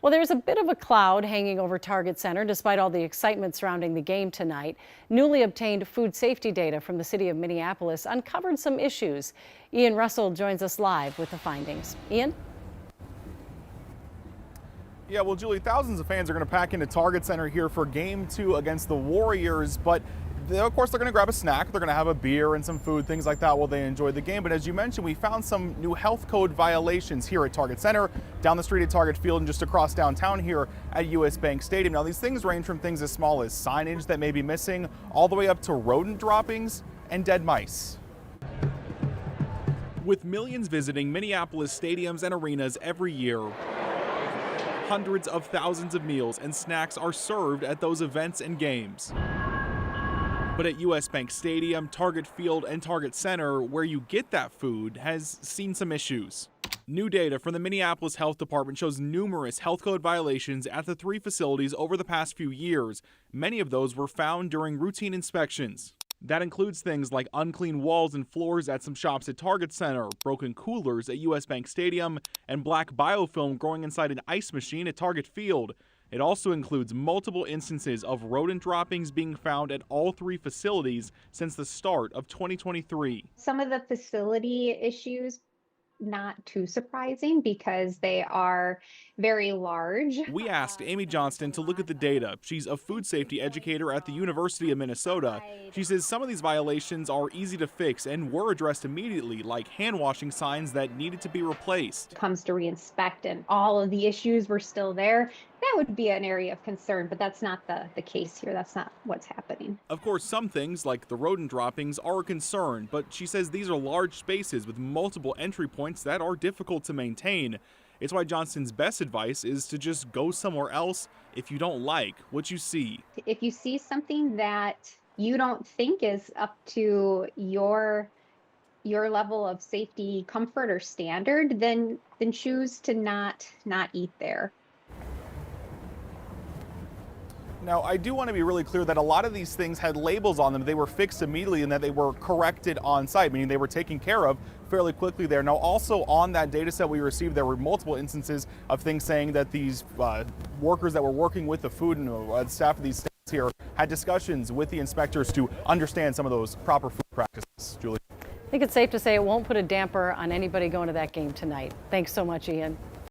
Well, there's a bit of a cloud hanging over Target Center despite all the excitement surrounding the game tonight. Newly obtained food safety data from the city of Minneapolis uncovered some issues. Ian Russell joins us live with the findings. Ian? Yeah, well, Julie, thousands of fans are going to pack into Target Center here for Game 2 against the Warriors, but of course they're going to grab a snack, they're going to have a beer and some food, things like that while they enjoy the game. But as you mentioned, we found some new health code violations here at Target Center, down the street at Target Field, and just across downtown here at US Bank Stadium. Now, these things range from things as small as signage that may be missing, all the way up to rodent droppings and dead mice. With millions visiting Minneapolis stadiums and arenas every year, hundreds of thousands of meals and snacks are served at those events and games. But at US Bank Stadium, Target Field, and Target Center, where you get that food, has seen some issues. New data from the Minneapolis Health Department shows numerous health code violations at the three facilities over the past few years. Many of those were found during routine inspections. That includes things like unclean walls and floors at some shops at Target Center, broken coolers at US Bank Stadium, and black biofilm growing inside an ice machine at Target Field. It also includes multiple instances of rodent droppings being found at all three facilities since the start of 2023. Some of the facility issues, not too surprising because they are very large. We asked Amy Johnston to look at the data. She's a food safety educator at the University of Minnesota. She says some of these violations are easy to fix and were addressed immediately, like hand washing signs that needed to be replaced. Comes to reinspect and all of the issues were still there, that would be an area of concern, but that's not the case here. That's not what's happening. Of course, some things like the rodent droppings are a concern, but she says these are large spaces with multiple entry points that are difficult to maintain. It's why Johnston's best advice is to just go somewhere else if you don't like what you see. If you see something that you don't think is up to your level of safety, comfort, or standard, then choose to not eat there. Now, I do want to be really clear that a lot of these things had labels on them. They were fixed immediately and that they were corrected on site, meaning they were taken care of fairly quickly there. Now, also on that data set we received, there were multiple instances of things saying that these workers that were working with the food and staff of these stands here had discussions with the inspectors to understand some of those proper food practices. Julie? I think it's safe to say it won't put a damper on anybody going to that game tonight. Thanks so much, Ian.